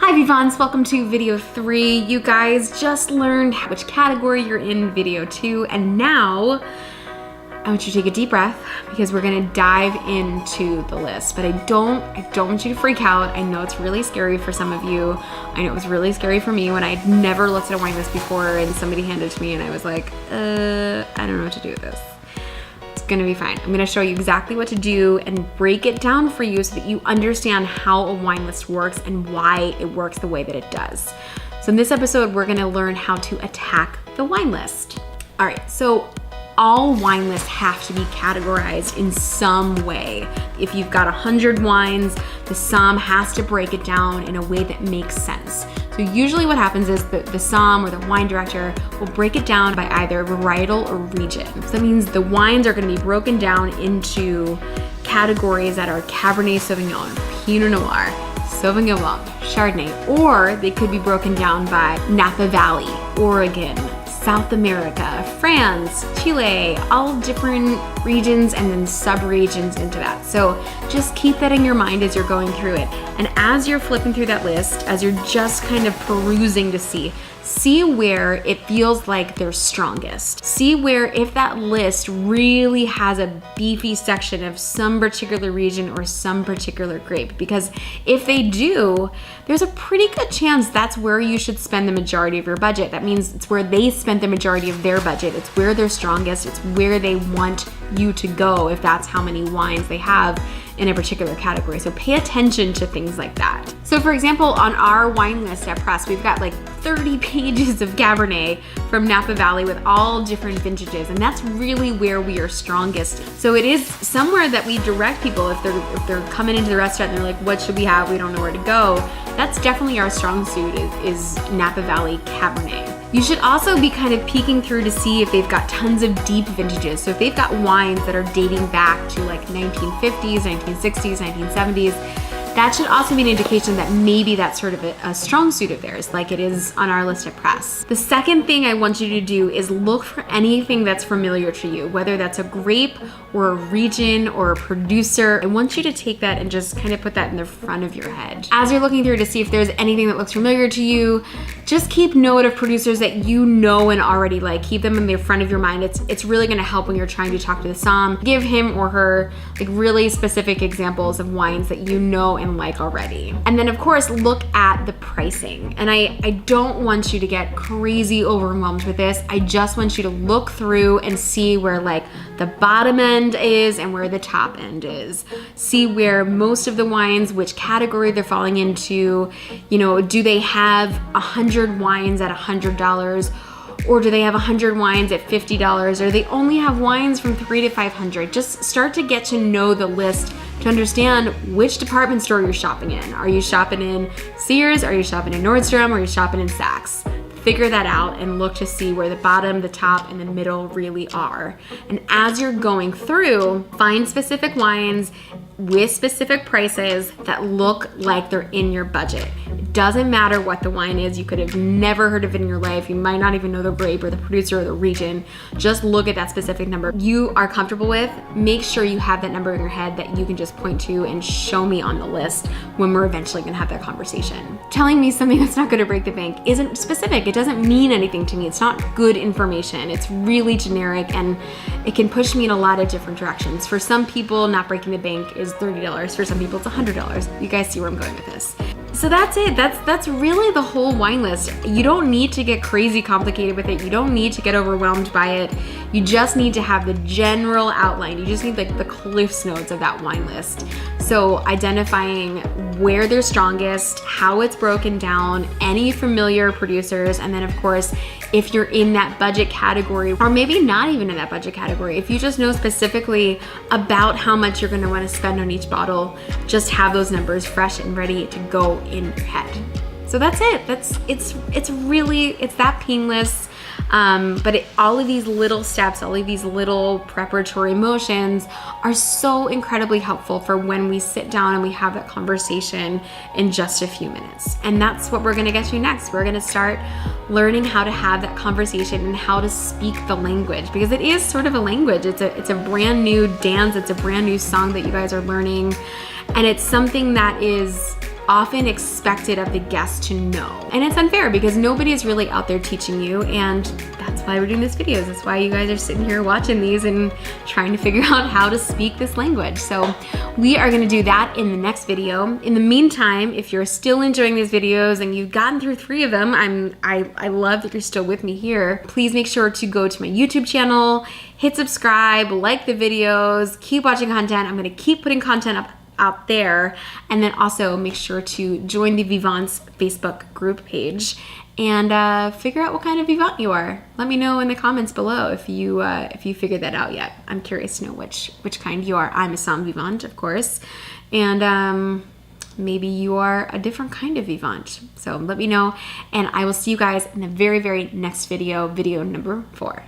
Hi Vivans, welcome to video 3. You guys just learned which category you're in video 2, and now I want you to take a deep breath because we're gonna dive into the list. But I don't want you to freak out. I know it's really scary for some of you. I know it was really scary for me when I'd never looked at a wine list before and somebody handed it to me and I was like, I don't know what to do with this. It's gonna be fine. I'm gonna show you exactly what to do and break it down for you so that you understand how a wine list works and why it works the way that it does. So in this episode, we're gonna learn how to attack the wine list. All right, so all wine lists have to be categorized in some way. If you've got 100 wines, the SOM has to break it down in a way that makes sense. So usually what happens is the SOM or the wine director will break it down by either varietal or region. So that means the wines are gonna be broken down into categories that are Cabernet Sauvignon, Pinot Noir, Sauvignon Blanc, Chardonnay, or they could be broken down by Napa Valley, Oregon, South America, France, Chile, all different regions and then sub-regions into that. So just keep that in your mind as you're going through it. And as you're flipping through that list, as you're just kind of perusing to see where it feels like they're strongest. See where if that list really has a beefy section of some particular region or some particular grape. Because if they do, there's a pretty good chance that's where you should spend the majority of your budget. That means it's where they spent the majority of their budget. It's where they're strongest. It's where they want you to go if that's how many wines they have in a particular category. So pay attention to things like that. So for example, on our wine list at Press, we've got like 30 pages of Cabernet from Napa Valley with all different vintages, and that's really where we are strongest. So it is somewhere that we direct people if they're coming into the restaurant and they're like, what should we have? We don't know where to go. That's definitely our strong suit is Napa Valley Cabernet. You should also be kind of peeking through to see if they've got tons of deep vintages. So if they've got wines that are dating back to like 1950s, 1960s, 1970s, that should also be an indication that maybe that's sort of a strong suit of theirs, like it is on our list at Press. The second thing I want you to do is look for anything that's familiar to you, whether that's a grape or a region or a producer. I want you to take that and just kind of put that in the front of your head. As you're looking through to see if there's anything that looks familiar to you, just keep note of producers that you know and already like. Keep them in the front of your mind. It's really gonna help when you're trying to talk to the SOM. Give him or her like really specific examples of wines that you know and like already. And then of course, look at the pricing. And I don't want you to get crazy overwhelmed with this. I just want you to look through and see where like the bottom end is and where the top end is. See where most of the wines, which category they're falling into. You know, do they have 100 wines at $100? Or do they have 100 wines at $50? Or they only have wines from 300 to 500? Just start to get to know the list to understand which department store you're shopping in. Are you shopping in Sears? Are you shopping in Nordstrom? Or are you shopping in Saks? Figure that out and look to see where the bottom, the top, and the middle really are. And as you're going through, find specific wines with specific prices that look like they're in your budget. It doesn't matter what the wine is. You could have never heard of it in your life. You might not even know the grape or the producer or the region. Just look at that specific number you are comfortable with. Make sure you have that number in your head that you can just point to and show me on the list when we're eventually gonna have that conversation. Telling me something that's not gonna break the bank isn't specific. It doesn't mean anything to me. It's not good information. It's really generic and it can push me in a lot of different directions. For some people, not breaking the bank is $30. For some people, it's $100. You guys see where I'm going with this. So that's it. That's really the whole wine list. You don't need to get crazy complicated with it. You don't need to get overwhelmed by it. You just need to have the general outline. You just need like the Cliff's Notes of that wine list. So identifying where they're strongest, how it's broken down, any familiar producers, and then of course, if you're in that budget category, or maybe not even in that budget category, if you just know specifically about how much you're gonna wanna spend on each bottle, just have those numbers fresh and ready to go in your head. So that's it. It's that painless. But all of these little steps, all of these little preparatory motions are so incredibly helpful for when we sit down and we have that conversation in just a few minutes. And that's what we're gonna get to next. We're gonna start learning how to have that conversation and how to speak the language, because it is sort of a language. It's a brand new dance. It's a brand new song that you guys are learning. And it's something that is often expected of the guest to know. And it's unfair because nobody is really out there teaching you, and that's why we're doing these videos. That's why you guys are sitting here watching these and trying to figure out how to speak this language. So we are gonna do that in the next video. In the meantime, if you're still enjoying these videos and you've gotten through 3 of them, I love that you're still with me here. Please make sure to go to my YouTube channel, hit subscribe, like the videos, keep watching content. I'm gonna keep putting content up out there, and then also make sure to join the Vivants Facebook group page and figure out what kind of Vivant you are. Let me know in the comments below if you figured that out yet. I'm curious to know which kind you are. I'm a Sound Vivant, of course, and maybe you are a different kind of Vivant. So let me know, and I will see you guys in the very, very next video, video number 4.